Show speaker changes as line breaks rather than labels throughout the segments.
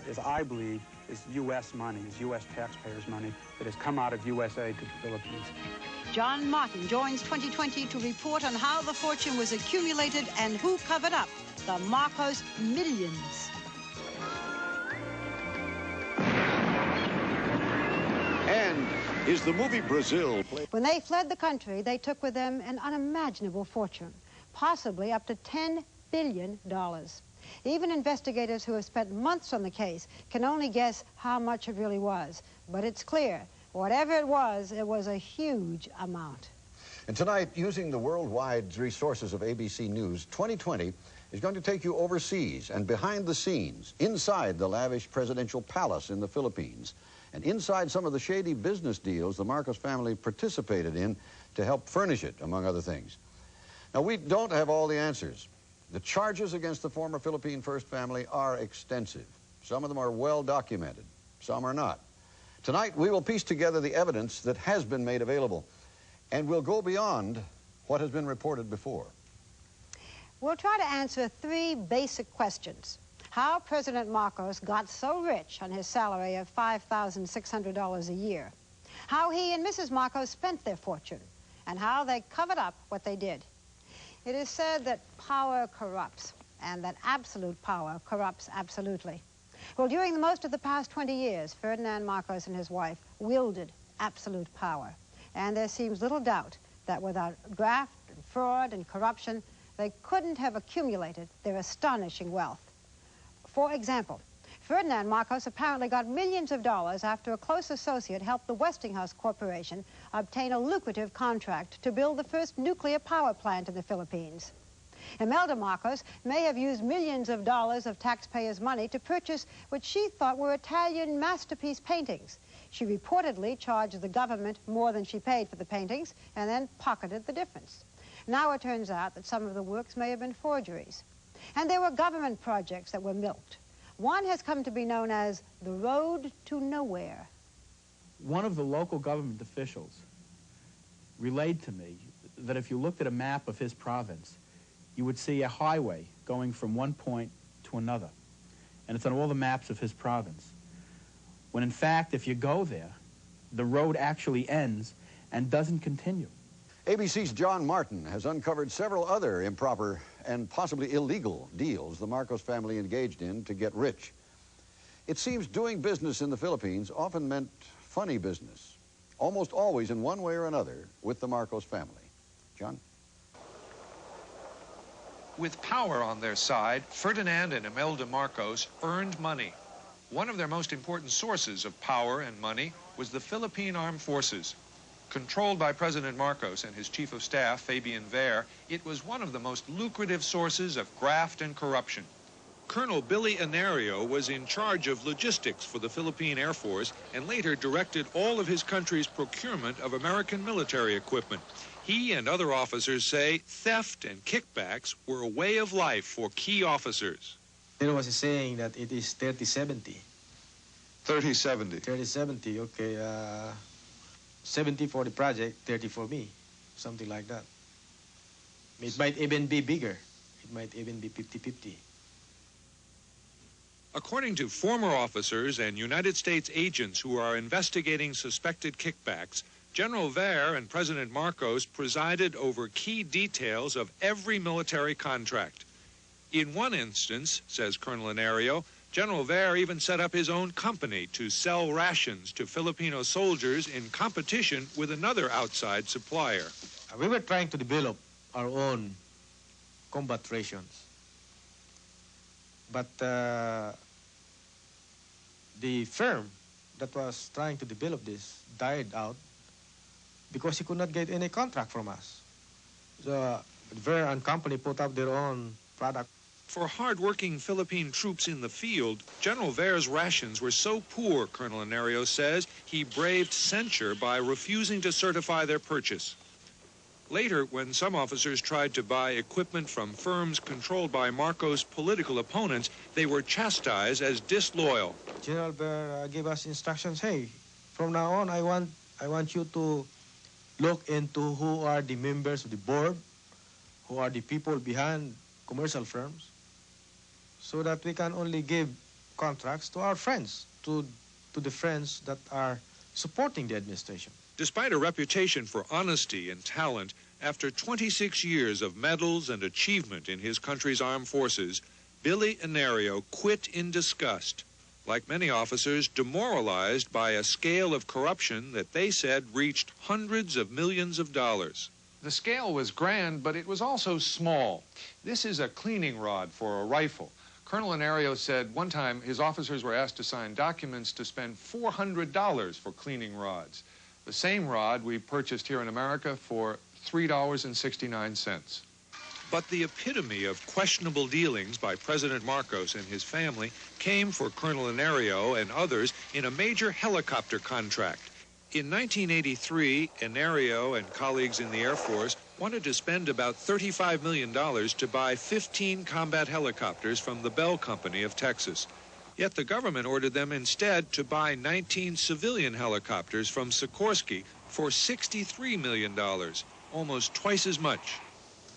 is, I believe, is U.S. money, is U.S. taxpayers' money that has come out of U.S. aid to the Philippines.
John Martin joins 2020 to report on how the fortune was accumulated and who covered up the Marcos millions.
And is the movie Brazil...
When they fled the country, they took with them an unimaginable fortune, possibly up to $10 billion. Even investigators who have spent months on the case can only guess how much it really was. But it's clear, whatever it was a huge amount.
And tonight, using the worldwide resources of ABC News, 2020 is going to take you overseas and behind the scenes, inside the lavish presidential palace in the Philippines, and inside some of the shady business deals the Marcos family participated in to help furnish it, among other things. Now, we don't have all the answers. The charges against the former Philippine First family are extensive. Some of them are well documented, some are not. Tonight, we will piece together the evidence that has been made available, and we'll go beyond what has been reported before.
We'll try to answer three basic questions. How President Marcos got so rich on his salary of $5,600 a year. How he and Mrs. Marcos spent their fortune, and how they covered up what they did. It is said that power corrupts, and that absolute power corrupts absolutely. Well, during most of the past 20 years, Ferdinand Marcos and his wife wielded absolute power. And there seems little doubt that without graft and fraud and corruption, they couldn't have accumulated their astonishing wealth. For example, Ferdinand Marcos apparently got millions of dollars after a close associate helped the Westinghouse Corporation obtain a lucrative contract to build the first nuclear power plant in the Philippines. Imelda Marcos may have used millions of dollars of taxpayers' money to purchase what she thought were Italian masterpiece paintings. She reportedly charged the government more than she paid for the paintings and then pocketed the difference. Now it turns out that some of the works may have been forgeries. And there were government projects that were milked. One has come to be known as the Road to Nowhere.
One of the local government officials relayed to me that if you looked at a map of his province, you would see a highway going from one point to another. And it's on all the maps of his province. When in fact, if you go there, the road actually ends and doesn't continue.
ABC's John Martin has uncovered several other improper and possibly illegal deals the Marcos family engaged in to get rich. It seems doing business in the Philippines often meant funny business, almost always in one way or another with the Marcos family. John?
With power on their side, Ferdinand and Imelda Marcos earned money. One of their most important sources of power and money was the Philippine Armed Forces. Controlled by President Marcos and his chief of staff, Fabian Ver, it was one of the most lucrative sources of graft and corruption. Colonel Billy Inario was in charge of logistics for the Philippine Air Force and later directed all of his country's procurement of American military equipment. He and other officers say theft and kickbacks were a way of life for key officers.
There was a saying that it is 30-70.
30-70.
30-70, okay. 70 for the project, 30 for me. Something like that. It might even be bigger. It might even be 50-50.
According to former officers and United States agents who are investigating suspected kickbacks, General Ver and President Marcos presided over key details of every military contract. In one instance, says Colonel Inario, General Ver even set up his own company to sell rations to Filipino soldiers in competition with another outside supplier.
We were trying to develop our own combat rations. But the firm that was trying to develop this died out because he could not get any contract from us. So Ver and company put up their own product.
For hard-working Philippine troops in the field, General Ver's rations were so poor, Colonel Inario says, he braved censure by refusing to certify their purchase. Later, when some officers tried to buy equipment from firms controlled by Marcos' political opponents, they were chastised as disloyal.
General Ver gave us instructions, hey, from now on, I want you to look into who are the members of the board, who are the people behind commercial firms, so that we can only give contracts to our friends, to the friends that are supporting the administration.
Despite a reputation for honesty and talent, after 26 years of medals and achievement in his country's armed forces, Billy Inario quit in disgust. Like many officers, demoralized by a scale of corruption that they said reached hundreds of millions of dollars. The scale was grand, but it was also small. This is a cleaning rod for a rifle. Colonel Inario said one time his officers were asked to sign documents to spend $400 for cleaning rods. The same rod we purchased here in America for $3.69. But the epitome of questionable dealings by President Marcos and his family came for Colonel Inario and others in a major helicopter contract. In 1983, Inario and colleagues in the Air Force wanted to spend about $35 million to buy 15 combat helicopters from the Bell Company of Texas. Yet the government ordered them instead to buy 19 civilian helicopters from Sikorsky for $63 million, almost twice as much.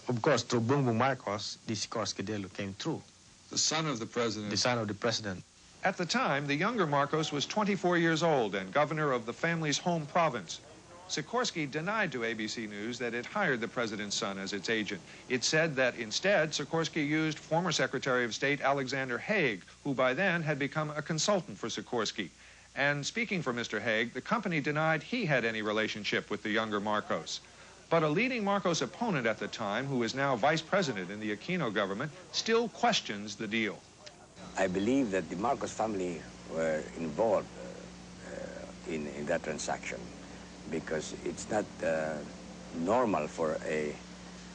Of course, through Bongbong Marcos, the Sikorsky deal came through.
The son of the president.
The son of the president.
At the time, the younger Marcos was 24 years old and governor of the family's home province. Sikorsky denied to ABC News that it hired the president's son as its agent. It said that instead, Sikorsky used former Secretary of State Alexander Haig, who by then had become a consultant for Sikorsky. And speaking for Mr. Haig, the company denied he had any relationship with the younger Marcos. But a leading Marcos opponent at the time, who is now vice president in the Aquino government, still questions the deal.
I believe that the Marcos family were involved in that transaction, because it's not normal for a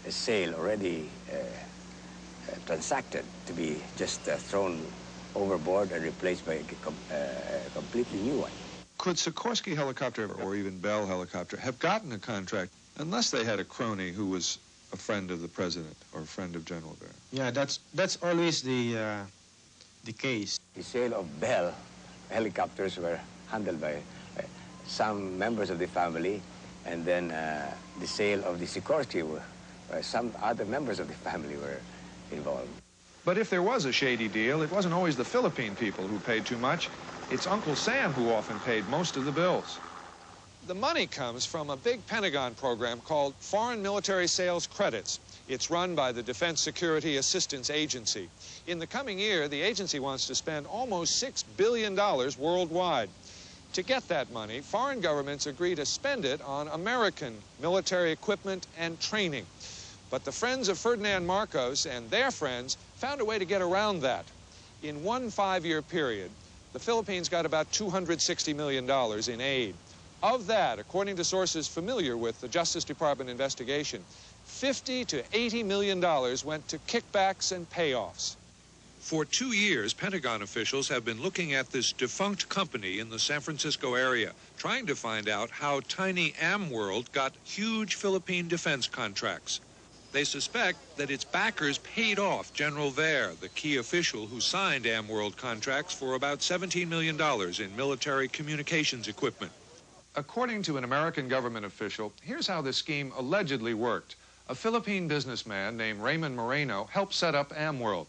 sale already transacted to be just thrown overboard and replaced by a completely new one.
Could Sikorsky helicopter or even Bell helicopter have gotten a contract unless they had a crony who was a friend of the president or a friend of General Bear?
Yeah, that's always the case.
The sale of Bell helicopters were handled by some members of the family, and then the sale of the Sikorsky, some other members of the family were involved.
But if there was a shady deal, it wasn't always the Philippine people who paid too much. It's Uncle Sam who often paid most of the bills. The money comes from a big Pentagon program called Foreign Military Sales Credits. It's run by the Defense Security Assistance Agency. In the coming year, the agency wants to spend almost $6 billion worldwide. To get that money, foreign governments agree to spend it on American military equipment and training. But the friends of Ferdinand Marcos and their friends found a way to get around that. In one 5-year period, the Philippines got about $260 million in aid. Of that, according to sources familiar with the Justice Department investigation, $50 to $80 million went to kickbacks and payoffs. For 2 years, Pentagon officials have been looking at this defunct company in the San Francisco area, trying to find out how tiny AmWorld got huge Philippine defense contracts. They suspect that its backers paid off General Ver, the key official who signed AmWorld contracts for about $17 million in military communications equipment. According to an American government official, here's how the scheme allegedly worked. A Philippine businessman named Raymond Moreno helped set up AmWorld.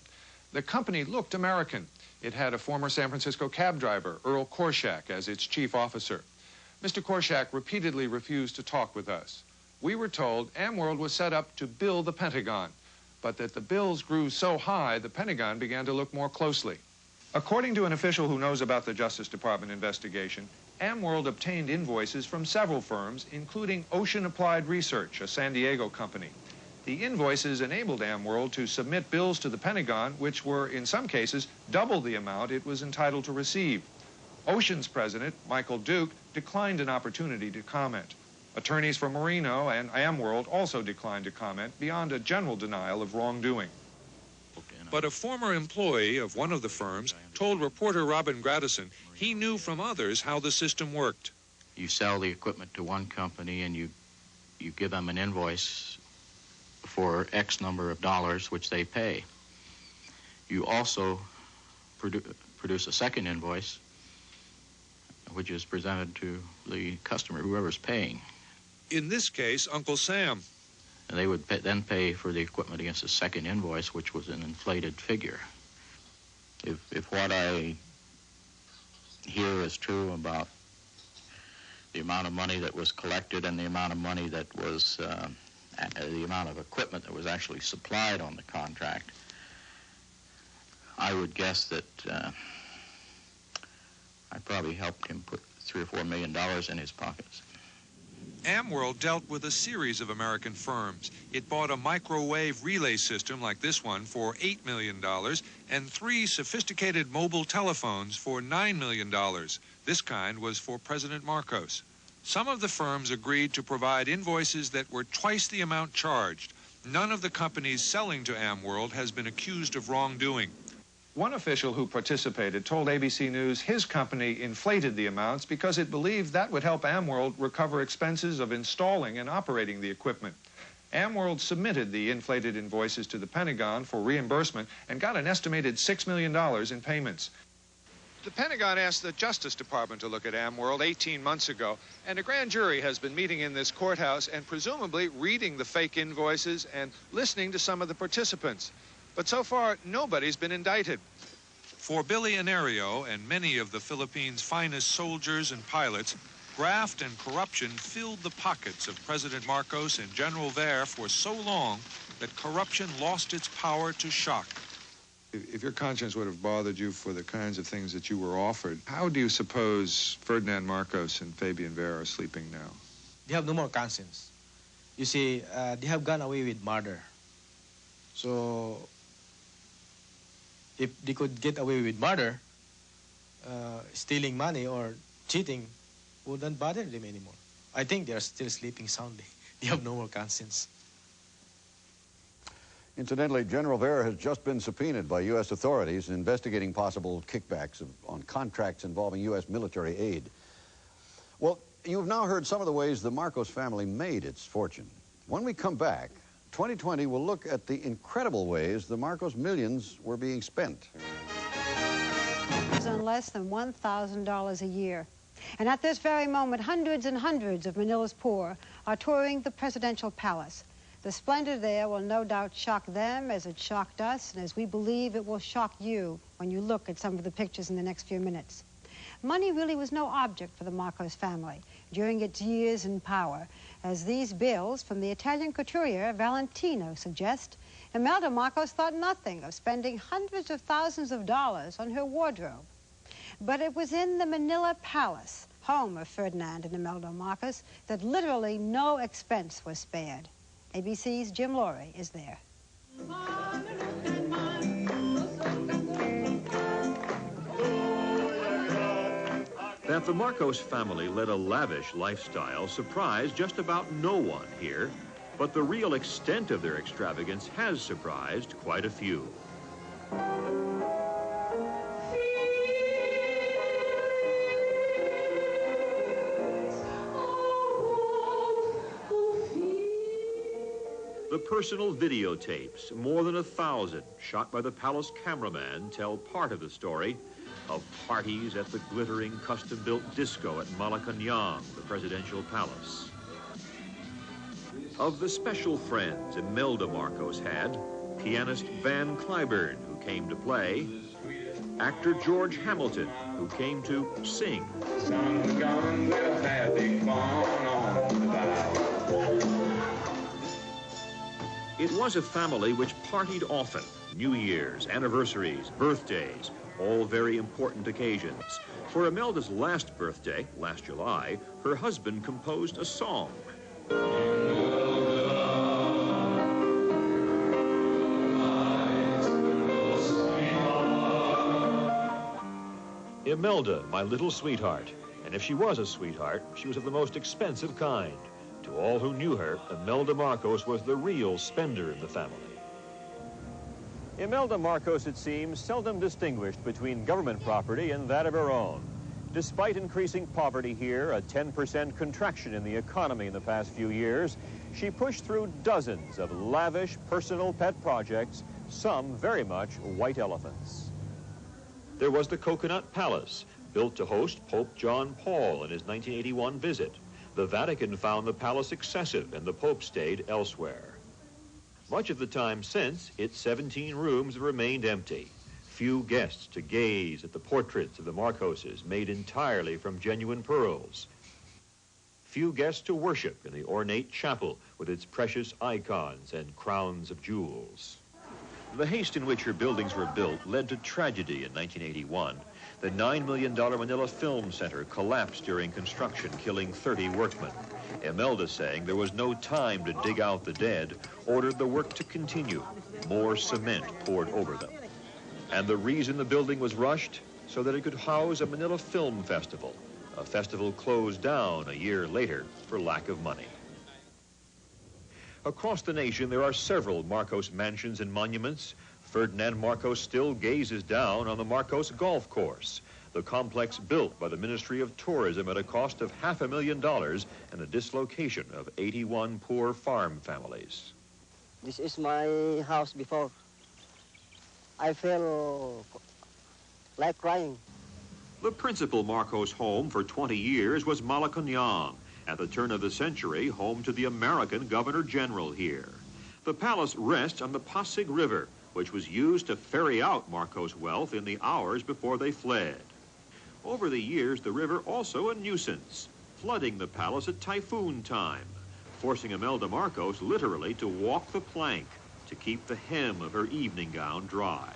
The company looked American. It had a former San Francisco cab driver, Earl Korshak, as its chief officer. Mr. Korshak repeatedly refused to talk with us. We were told AmWorld was set up to bill the Pentagon, but that the bills grew so high, the Pentagon began to look more closely. According to an official who knows about the Justice Department investigation, AmWorld obtained invoices from several firms, including Ocean Applied Research, a San Diego company. The invoices enabled AmWorld to submit bills to the Pentagon, which were, in some cases, double the amount it was entitled to receive. Ocean's president, Michael Duke, declined an opportunity to comment. Attorneys for Moreno and AmWorld also declined to comment beyond a general denial of wrongdoing. But a former employee of one of the firms told reporter Robin Gradison he knew from others how the system worked.
You sell the equipment to one company and you give them an invoice for X number of dollars, which they pay. You also produce a second invoice, which is presented to the customer, whoever's paying.
In this case, Uncle Sam.
And they would then pay for the equipment against a second invoice, which was an inflated figure. If what I hear is true about the amount of money that was collected and the amount of money that was, the amount of equipment that was actually supplied on the contract, I would guess that I probably helped him put $3 or $4 million in his pockets.
AmWorld dealt with a series of American firms. It bought a microwave relay system like this one for $8 million and 3 sophisticated mobile telephones for $9 million. This kind was for President Marcos. Some of the firms agreed to provide invoices that were twice the amount charged. None of the companies selling to AmWorld has been accused of wrongdoing. One official who participated told ABC News his company inflated the amounts because it believed that would help AmWorld recover expenses of installing and operating the equipment. AmWorld submitted the inflated invoices to the Pentagon for reimbursement and got an estimated $6 million in payments. The Pentagon asked the Justice Department to look at AmWorld 18 months ago, and a grand jury has been meeting in this courthouse and presumably reading the fake invoices and listening to some of the participants. But so far, nobody's been indicted. For Billy Inario and many of the Philippines' finest soldiers and pilots, graft and corruption filled the pockets of President Marcos and General Ver for so long that corruption lost its power to shock. If your conscience would have bothered you for the kinds of things that you were offered, how do you suppose Ferdinand Marcos and Fabian Ver are sleeping now?
They have no more conscience. You see, they have gone away with murder. So if they could get away with murder, stealing money or cheating wouldn't bother them anymore. I think they are still sleeping soundly. They have no more conscience.
Incidentally, General Ver has just been subpoenaed by U.S. authorities investigating possible kickbacks on contracts involving U.S. military aid. Well, you've now heard some of the ways the Marcos family made its fortune. When we come back, 2020 will look at the incredible ways the Marcos millions were being spent.
On less than $1,000 a year. And at this very moment, hundreds and hundreds of Manila's poor are touring the presidential palace. The splendor there will no doubt shock them as it shocked us, and as we believe it will shock you when you look at some of the pictures in the next few minutes. Money really was no object for the Marcos family during its years in power, as these bills from the Italian couturier Valentino suggest. Imelda Marcos thought nothing of spending hundreds of thousands of dollars on her wardrobe. But it was in the Manila Palace, home of Ferdinand and Imelda Marcos, that literally no expense was spared. ABC's Jim Laurie is there.
That the Marcos family led a lavish lifestyle surprised just about no one here, but the real extent of their extravagance has surprised quite a few. The personal videotapes, more than 1,000, shot by the palace cameraman, tell part of the story of parties at the glittering custom-built disco at Malacañang, the presidential palace. Of the special friends Imelda Marcos had, pianist Van Cliburn, who came to play, actor George Hamilton, who came to sing. Sun's gone, we'll have a fun on the bow. It was a family which partied often. New Year's, anniversaries, birthdays, all very important occasions. For Imelda's last birthday, last July, her husband composed a song. Imelda, my little sweetheart. And if she was a sweetheart, she was of the most expensive kind. To all who knew her, Imelda Marcos was the real spender in the family. Imelda Marcos, it seems, seldom distinguished between government property and that of her own. Despite increasing poverty here, a 10% contraction in the economy in the past few years, she pushed through dozens of lavish personal pet projects, some very much white elephants. There was the Coconut Palace, built to host Pope John Paul in his 1981 visit. The Vatican found the palace excessive and the Pope stayed elsewhere. Much of the time since, its 17 rooms have remained empty. few guests to gaze at the portraits of the Marcoses made entirely from genuine pearls. Few guests to worship in the ornate chapel with its precious icons and crowns of jewels. The haste in which her buildings were built led to tragedy in 1981. The $9 million Manila Film Center collapsed during construction, killing 30 workmen. Imelda, saying there was no time to dig out the dead, ordered the work to continue. More cement poured over them. And the reason the building was rushed? So that it could house a Manila Film Festival. A festival closed down a year later for lack of money. Across the nation, there are several Marcos mansions and monuments. Ferdinand Marcos still gazes down on the Marcos Golf Course, the complex built by the Ministry of Tourism at a cost of $500,000 and a dislocation of 81 poor farm families.
This is my house before. I feel like crying.
The principal Marcos home for 20 years was Malacañang, at the turn of the century, home to the American Governor General here. The palace rests on the Pasig River, which was used to ferry out Marcos' wealth in the hours before they fled. Over the years, the river also a nuisance, flooding the palace at typhoon time, forcing Imelda Marcos literally to walk the plank to keep the hem of her evening gown dry.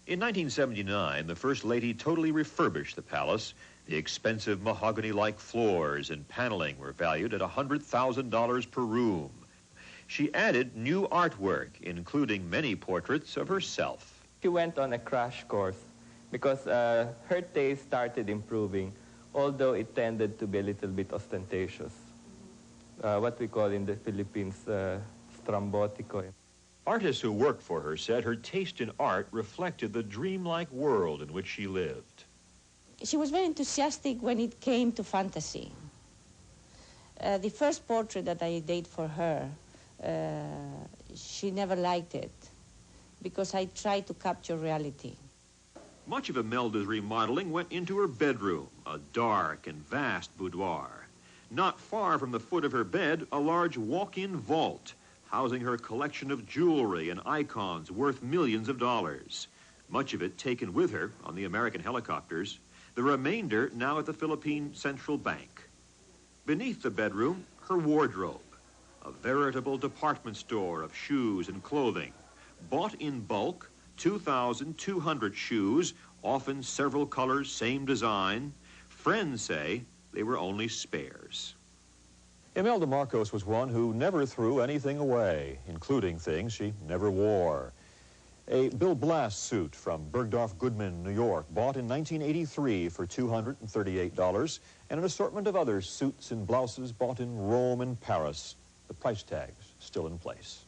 In 1979, the First Lady totally refurbished the palace. The expensive mahogany-like floors and paneling were valued at $100,000 per room. She added new artwork, including many portraits of herself.
She went on a crash course because her taste started improving, although it tended to be a little bit ostentatious. What we call in the Philippines, strambotico.
Artists who worked for her said her taste in art reflected the dreamlike world in which she lived.
She was very enthusiastic when it came to fantasy. The first portrait that I did for her, she never liked it because I tried to capture reality.
Much of Imelda's remodeling went into her bedroom, a dark and vast boudoir. Not far from the foot of her bed, a large walk-in vault, housing her collection of jewelry and icons worth millions of dollars. Much of it taken with her on the American helicopters, the remainder now at the Philippine Central Bank. Beneath the bedroom, her wardrobe, a veritable department store of shoes and clothing. Bought in bulk, 2,200 shoes, often several colors, same design. Friends say they were only spares.
Imelda Marcos was one who never threw anything away, including things she never wore. A Bill Blass suit from Bergdorf Goodman, New York, bought in 1983 for $238, and an assortment of other suits and blouses bought in Rome and Paris. The price tags still in place.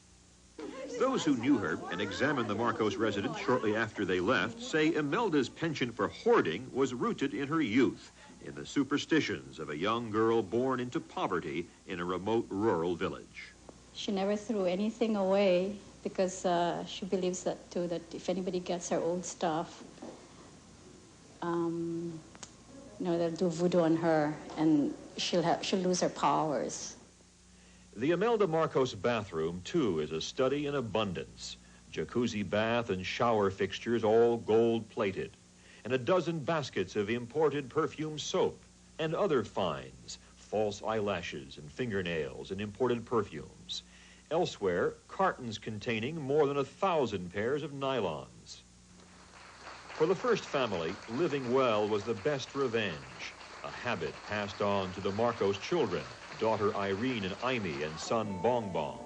Those who knew her and examined the Marcos residence shortly after they left say Imelda's penchant for hoarding was rooted in her youth, in the superstitions of a young girl born into poverty in a remote rural village.
She never threw anything away because she believes that too, that if anybody gets her old stuff, they'll do voodoo on her and she'll lose her powers.
The Imelda Marcos bathroom, too, is a study in abundance. Jacuzzi bath and shower fixtures, all gold-plated, and a dozen baskets of imported perfume soap and other finds, false eyelashes and fingernails and imported perfumes. Elsewhere, cartons containing more than 1,000 pairs of nylons. For the first family, living well was the best revenge, a habit passed on to the Marcos children, daughter Irene and Aimee and son Bong Bong.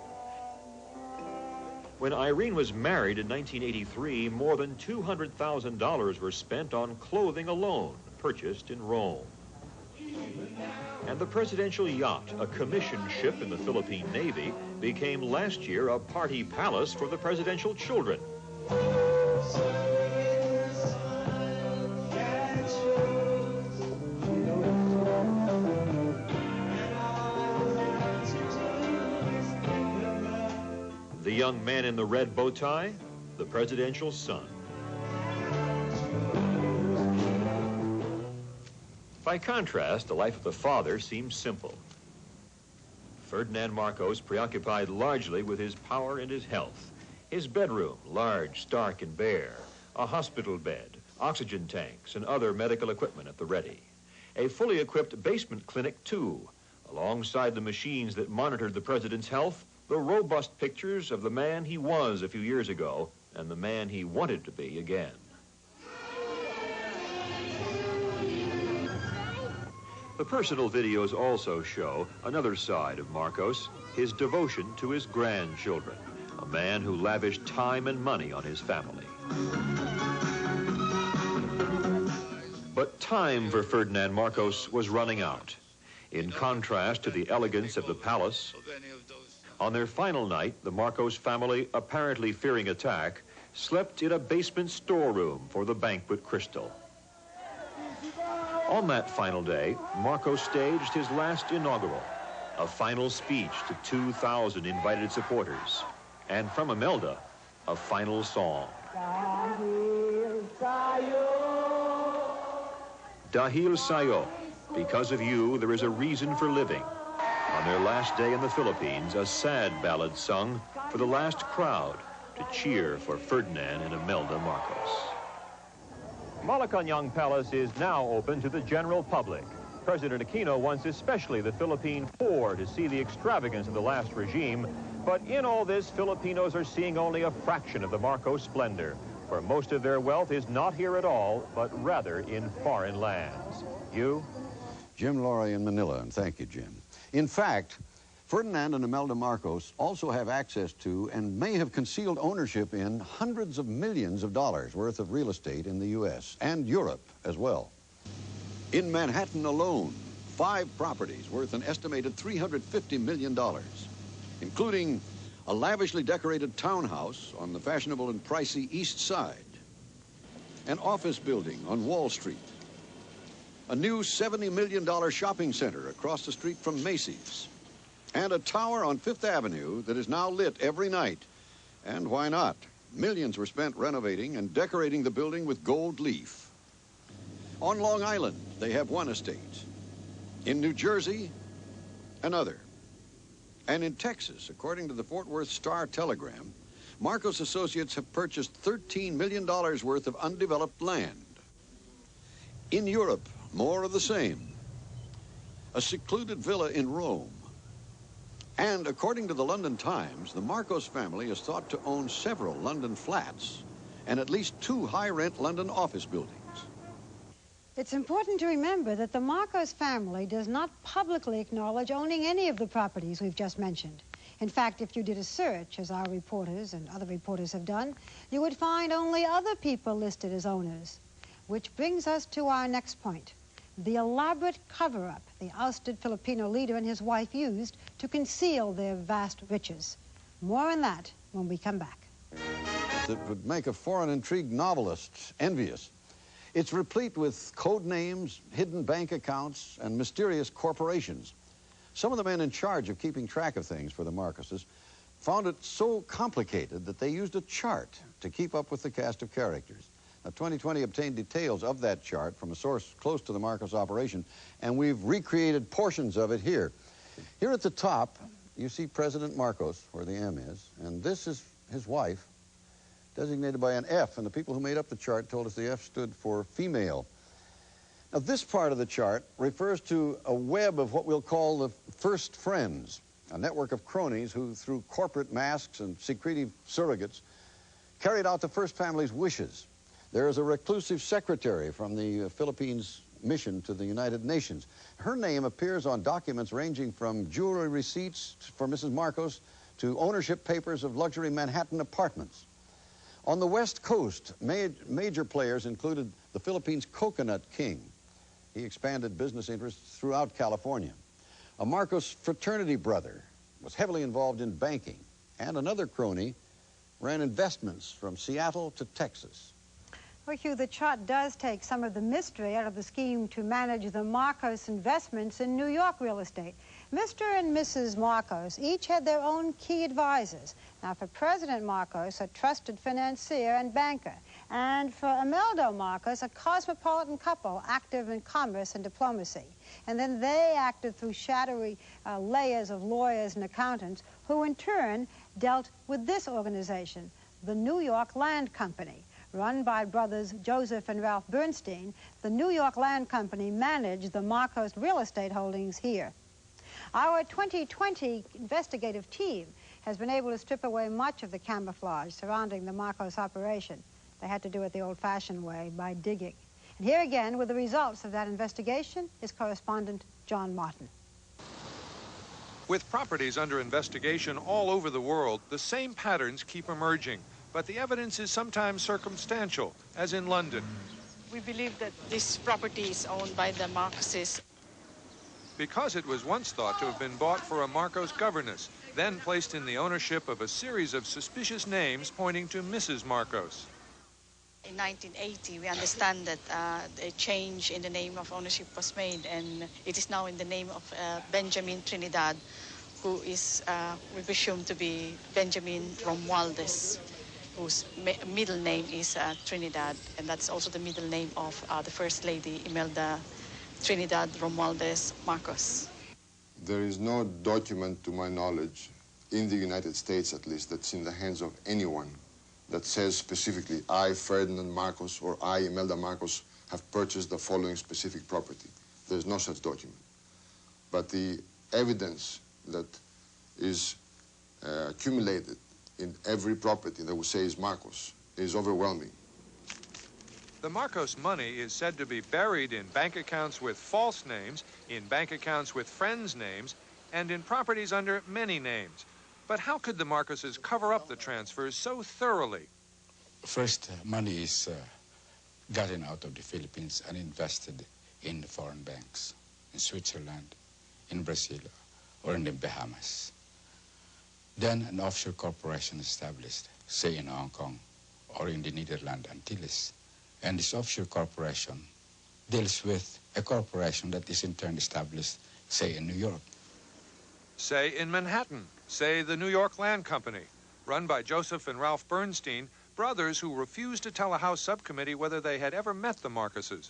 When Irene was married in 1983, more than $200,000 were spent on clothing alone, purchased in Rome. And the presidential yacht, a commissioned ship in the Philippine Navy, became last year a party palace for the presidential children. The young man in the red bow tie, the presidential son. By contrast, the life of the father seems simple. Ferdinand Marcos preoccupied largely with his power and his health. His bedroom, large, stark, and bare,
a hospital bed, oxygen tanks, and other medical equipment at the ready. A fully equipped basement clinic, too. Alongside the machines that monitored the president's health, the robust pictures of the man he was a few years ago and the man he wanted to be again. The personal videos also show another side of Marcos, his devotion to his grandchildren, a man who lavished time and money on his family. But time for Ferdinand Marcos was running out. In contrast to the elegance of the palace, on their final night, the Marcos family, apparently fearing attack, slept in a basement storeroom for the banquet crystal. On that final day, Marcos staged his last inaugural, a final speech to 2,000 invited supporters, and from Imelda, a final song. Dahil Sayo, because of you, there is a reason for living. On their last day in the Philippines, a sad ballad sung for the last crowd to cheer for Ferdinand and Imelda Marcos.
Malacañang Palace is now open to the general public. President Aquino wants especially the Philippine poor to see the extravagance of the last regime, but in all this, Filipinos are seeing only a fraction of the Marcos splendor, for most of their wealth is not here at all, but rather in foreign lands. You?
Jim Laurie in Manila, and thank you, Jim. In fact, Ferdinand and Imelda Marcos also have access to and may have concealed ownership in hundreds of millions of dollars worth of real estate in the U.S. and Europe as well. In Manhattan alone, 5 properties worth an estimated $350 million, including a lavishly decorated townhouse on the fashionable and pricey East Side, an office building on Wall Street, a new $70 million shopping center across the street from Macy's, and a tower on Fifth Avenue that is now lit every night. And why not? Millions were spent renovating and decorating the building with gold leaf. On Long Island, they have one estate. In New Jersey, another. And in Texas, according to the Fort Worth Star-Telegram, Marcos Associates have purchased $13 million worth of undeveloped land. In Europe, more of the same. A secluded villa in Rome. And according to the London Times, the Marcos family is thought to own several London flats and at least 2 high-rent London office buildings.
It's important to remember that the Marcos family does not publicly acknowledge owning any of the properties we've just mentioned. In fact, if you did a search, as our reporters and other reporters have done, you would find only other people listed as owners. Which brings us to our next point. The elaborate cover-up the ousted Filipino leader and his wife used to conceal their vast riches. More on that when we come back.
That would make a foreign intrigue novelist envious. It's replete with code names, hidden bank accounts, and mysterious corporations. Some of the men in charge of keeping track of things for the Marcoses found it so complicated that they used a chart to keep up with the cast of characters. Now, 2020 obtained details of that chart from a source close to the Marcos operation, and we've recreated portions of it here. Here at the top, you see President Marcos, where the M is, and this is his wife, designated by an F, and the people who made up the chart told us the F stood for female. Now, this part of the chart refers to a web of what we'll call the first friends, a network of cronies who, through corporate masks and secretive surrogates, carried out the first family's wishes. There is a reclusive secretary from the Philippines mission to the United Nations. Her name appears on documents ranging from jewelry receipts for Mrs. Marcos to ownership papers of luxury Manhattan apartments. On the West Coast, major players included the Philippines' Coconut King. He expanded business interests throughout California. A Marcos fraternity brother was heavily involved in banking, and another crony ran investments from Seattle to Texas.
Well, Hugh, the chart does take some of the mystery out of the scheme to manage the Marcos investments in New York real estate. Mr. and Mrs. Marcos each had their own key advisors. Now, for President Marcos, a trusted financier and banker. And for Imelda Marcos, a cosmopolitan couple active in commerce and diplomacy. And then they acted through shadowy layers of lawyers and accountants who, in turn, dealt with this organization, the New York Land Company, run by brothers Joseph and Ralph Bernstein, the New York Land Company managed the Marcos real estate holdings here. Our 2020 investigative team has been able to strip away much of the camouflage surrounding the Marcos operation. They had to do it the old-fashioned way, by digging. And here again, with the results of that investigation, is correspondent John Martin.
With properties under investigation all over the world, the same patterns keep emerging, but the evidence is sometimes circumstantial, as in London.
We believe that this property is owned by the Marcoses.
Because it was once thought to have been bought for a Marcos governess, then placed in the ownership of a series of suspicious names pointing to Mrs. Marcos.
In 1980, we understand that a change in the name of ownership was made, and it is now in the name of Benjamin Trinidad, who is, we presume to be Benjamin Romualdez, whose middle name is Trinidad, and that's also the middle name of the First Lady, Imelda Trinidad Romualdez Marcos.
There is no document, to my knowledge, in the United States at least, that's in the hands of anyone that says specifically, I, Ferdinand Marcos, or I, Imelda Marcos, have purchased the following specific property. There's no such document. But the evidence that is accumulated in every property that we say is Marcos is overwhelming.
The Marcos money is said to be buried in bank accounts with false names, in bank accounts with friends' names, and in properties under many names. But how could the Marcoses cover up the transfers so thoroughly?
First, money is gotten out of the Philippines and invested in foreign banks, in Switzerland, in Brazil, or in the Bahamas. Then an offshore corporation established, say in Hong Kong, or in the Netherlands Antilles. And this offshore corporation deals with a corporation that is in turn established, say, in New York.
Say in Manhattan, say the New York Land Company, run by Joseph and Ralph Bernstein, brothers who refused to tell a House subcommittee whether they had ever met the Marcoses.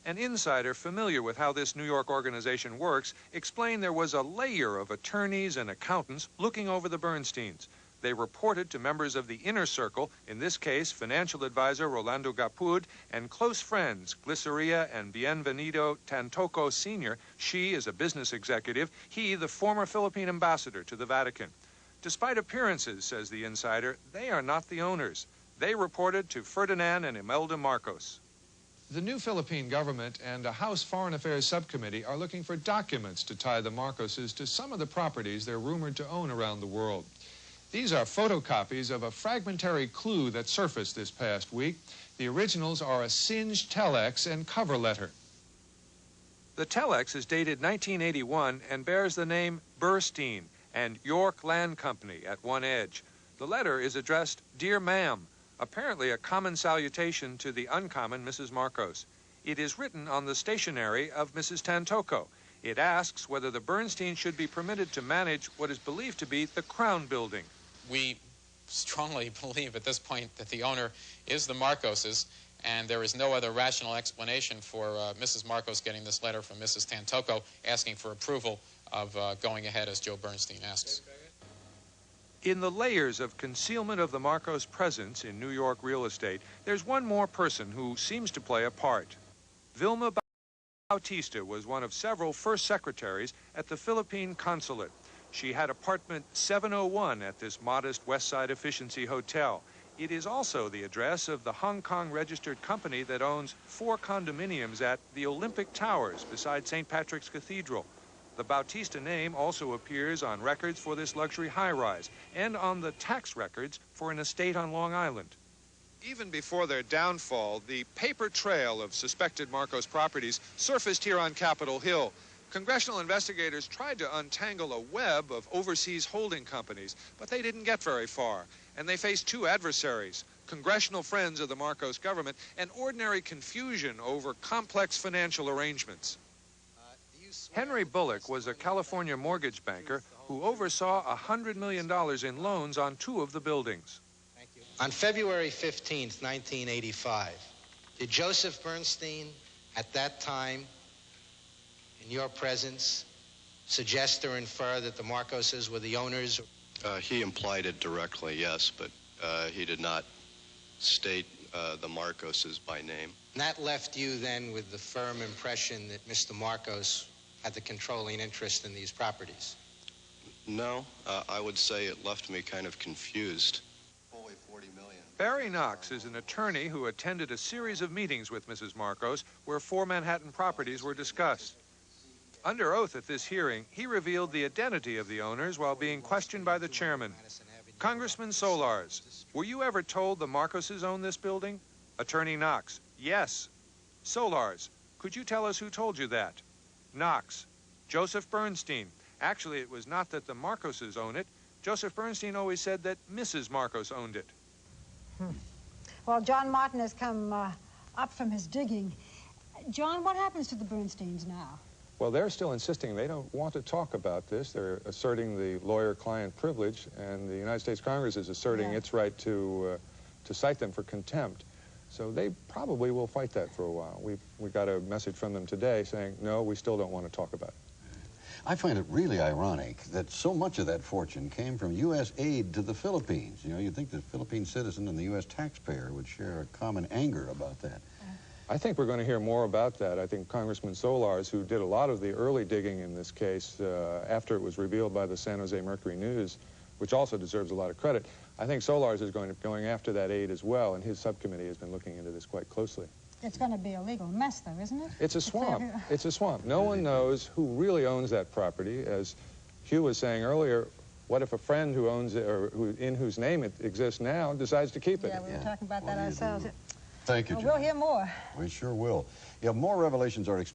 An insider familiar with how this New York organization works explained there was a layer of attorneys and accountants looking over the Bernsteins. They reported to members of the inner circle, in this case, financial advisor Rolando Gapud, and close friends, Glyceria and Bienvenido Tantoco Sr. She is a business executive, he the former Philippine ambassador to the Vatican. Despite appearances, says the insider, they are not the owners. They reported to Ferdinand and Imelda Marcos. The new Philippine government and a House Foreign Affairs subcommittee are looking for documents to tie the Marcoses to some of the properties they're rumored to own around the world. These are photocopies of a fragmentary clue that surfaced this past week. The originals are a singed telex and cover letter. The telex is dated 1981 and bears the name Bernstein and York Land Company at one edge. The letter is addressed, Dear Ma'am, apparently a common salutation to the uncommon Mrs. Marcos. It is written on the stationery of Mrs. Tantoco. It asks whether the Bernstein should be permitted to manage what is believed to be the Crown Building.
We strongly believe at this point that the owner is the Marcoses, and there is no other rational explanation for Mrs. Marcos getting this letter from Mrs. Tantoco asking for approval of going ahead as Joe Bernstein asks.
In the layers of concealment of the Marcos' presence in New York real estate, there's one more person who seems to play a part. Vilma Bautista was one of several first secretaries at the Philippine consulate. She had apartment 701 at this modest West Side Efficiency Hotel. It is also the address of the Hong Kong registered company that owns 4 condominiums at the Olympic Towers beside St. Patrick's Cathedral. The Bautista name also appears on records for this luxury high-rise and on the tax records for an estate on Long Island. Even before their downfall, the paper trail of suspected Marcos properties surfaced here on Capitol Hill. Congressional investigators tried to untangle a web of overseas holding companies, but they didn't get very far. And they faced 2 adversaries, congressional friends of the Marcos government, and ordinary confusion over complex financial arrangements. Henry Bullock was a California mortgage banker who oversaw $100 million in loans on 2 of the buildings.
On February 15th, 1985, did Joseph Bernstein, at that time, in your presence, suggest or infer that the Marcoses were the owners?
He implied it directly, yes, but he did not state the Marcoses by name.
And that left you then with the firm impression that Mr. Marcos had the controlling interest in these properties?
No, I would say it left me kind of confused. Fully 40 million.
Barry Knox is an attorney who attended a series of meetings with Mrs. Marcos where 4 Manhattan properties were discussed. Under oath at this hearing, he revealed the identity of the owners while being questioned by the chairman. Congressman Solars, were you ever told the Marcoses own this building? Attorney Knox, yes. Solars, could you tell us who told you that? Knox, Joseph Bernstein. Actually, it was not that the Marcoses own it. Joseph Bernstein always said that Mrs. Marcos owned it.
Well, John Martin has come up from his digging. John, what happens to the Bernsteins now?
Well, they're still insisting they don't want to talk about this. They're asserting the lawyer-client privilege, and the United States Congress is asserting its right to cite them for contempt. So they probably will fight that for a while. We got a message from them today saying, no, we still don't want to talk about it.
I find it really ironic that so much of that fortune came from U.S. aid to the Philippines. You know, you'd think the Philippine citizen and the U.S. taxpayer would share a common anger about that.
I think we're going to hear more about that. I think Congressman Solars, who did a lot of the early digging in this case after it was revealed by the San Jose Mercury News, which also deserves a lot of credit, I think Solars is going after that aid as well, and his subcommittee has been looking into this quite closely.
It's going to be a legal mess, though, isn't it?
It's a swamp. It's a swamp. No one knows who really owns that property. As Hugh was saying earlier, what if a friend who owns it, or in whose name it exists now, decides to keep it?
Yeah, we were talking about that ourselves.
Thank you, John.
We'll hear more.
We sure will. Yeah, more revelations are expected.